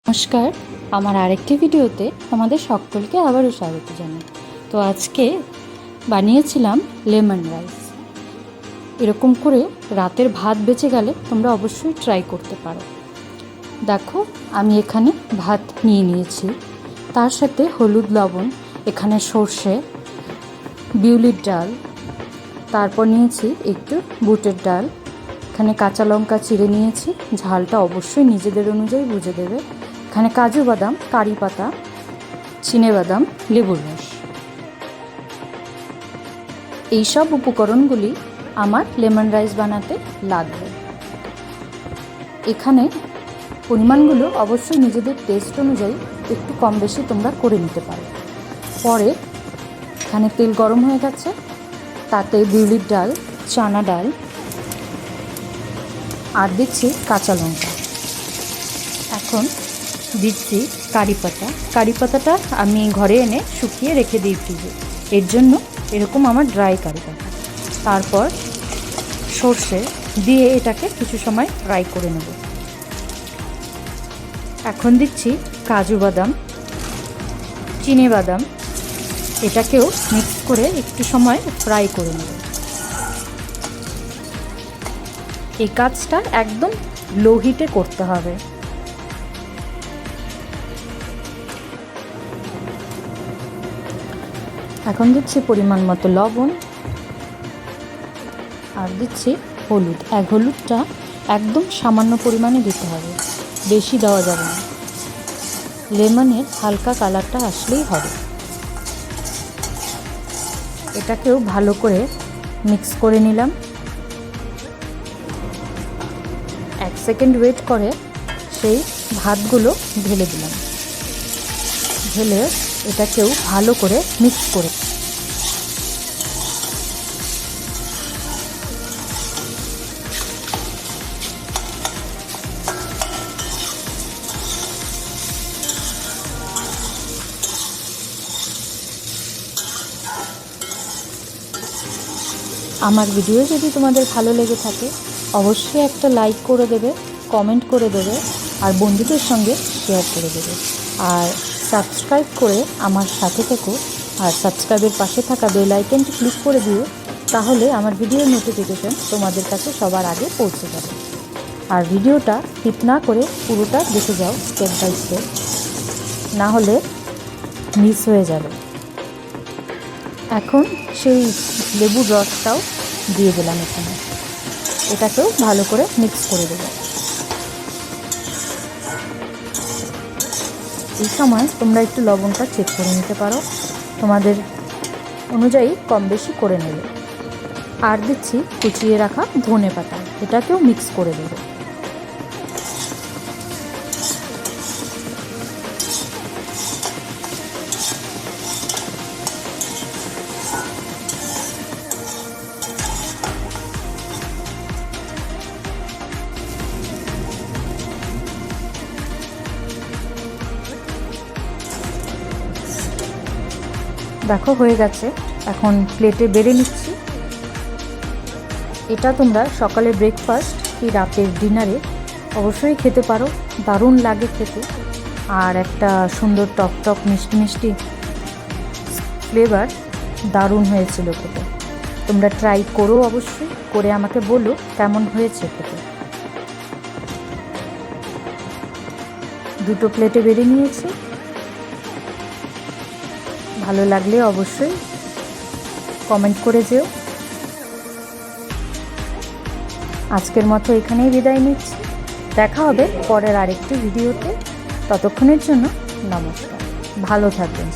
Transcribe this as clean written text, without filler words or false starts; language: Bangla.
নমস্কার, আমার আরেকটি ভিডিওতে তোমাদের সকলকে আবারও স্বাগত জানাই। তো আজকে বানিয়েছিলাম লেমন রাইস। এরকম করে রাতের ভাত বেঁচে গেলে তোমরা অবশ্যই ট্রাই করতে পারো। দেখো, আমি এখানে ভাত নিয়ে নিয়েছি, তার সাথে হলুদ, লবণ, এখানে সর্ষে, বিউলির ডাল, তারপর নিয়েছি একটু বুটের ডাল, এখানে কাঁচা লঙ্কা চিড়ে নিয়েছি, ঝালটা অবশ্যই নিজেদের অনুযায়ী বুঝে দেবে। এখানে কাজু বাদাম, কারি পাতা, চিনেবাদাম, লেবুর রস। এইসব উপকরণগুলি আমার লেমন রাইস বানাতে লাগবে। এখানে পরিমাণগুলো অবশ্যই নিজেদের টেস্ট অনুযায়ী একটু কম বেশি তোমরা করে নিতে পারো। পরে এখানে তেল গরম হয়ে গেছে, তাতে বিউলির ডাল, চানা ডাল আর দিচ্ছি কাঁচা লঙ্কা। এখন দিচ্ছি কারি পাতা। কারি পাতাটা আমি ঘরে এনে শুকিয়ে রেখে দিই ফ্রিজে, এর জন্য এরকম আমার ড্রাই কারি পাতা। তারপর সর্ষে দিয়ে এটাকে কিছু সময় ফ্রাই করে নেব। এখন দিচ্ছি কাজু বাদাম, চিনেবাদাম, এটাকেও মিক্স করে একটু সময় ফ্রাই করে নেব। এই কাজটা একদম লো হিটে করতে হবে। এখন দিচ্ছি পরিমাণ মতো লবণ আর দিচ্ছি হলুদ। হলুদটা একদম সামান্য পরিমাণে দিতে হবে, বেশি দেওয়া যাবে না। লেমনের হালকা কালারটা আসলেই হবে। এটাকেও ভালো করে মিক্স করে নিলাম। 1 সেকেন্ড ওয়েট করে সেই ভাতগুলো ঢেলে দিলাম। ঢেলে এটাকেও ভালো করে মিক্স করে আমার ভিডিও যদি তোমাদের ভালো লেগে থাকে অবশ্যই একটা লাইক করে দেবে, কমেন্ট করে দেবে আর বন্ধুদের সঙ্গে শেয়ার করে দেবে। আর সাবস্ক্রাইব করে আমার সাথে থেকো, আর সাবস্ক্রাইবের পাশে থাকা বেল আইকনটি ক্লিক করে দিও, তাহলে আমার ভিডিওর নোটিফিকেশন তোমাদের কাছে সবার আগে পৌঁছে যাবে। আর ভিডিওটা স্কিপ না করে পুরোটা দেখে যাও স্টেপ বাই স্টেপ, না হলে মিস হয়ে যাবে। এখন সেই লেবুর রসটাও দিয়ে দিলাম এখানে। এটাকেও ভালো করে মিক্স করে দেব। এই সময় তোমরা একটু লবণটা চেক করে নিতে পারো, তোমাদের অনুযায়ী কম বেশি করে নেবে। আর দিচ্ছি কুচিয়ে রাখা ধনে পাতা, এটাকেও মিক্স করে দেবো। দেখো হয়ে গেছে, এখন প্লেটে বেড়ে নিচ্ছি। এটা তোমরা সকালে ব্রেকফাস্ট কি রাতের ডিনারে অবশ্যই খেতে পারো, দারুণ লাগে খেতে। আর একটা সুন্দর টক টক মিষ্টি মিষ্টি ফ্লেভার, দারুণ হয়েছিল খেতে। তোমরা ট্রাই করো, অবশ্যই করে আমাকে বলো কেমন হয়েছে খেতে। 2টো প্লেটে বেড়ে নিয়েছি। ভালো লাগলে অবশ্যই কমেন্ট করে যেও। আজকের মতো এখানেই বিদায় নিচ্ছি, দেখা হবে পরের আরেকটি ভিডিওতে। ততক্ষণের জন্য নমস্কার, ভালো থাকবেন।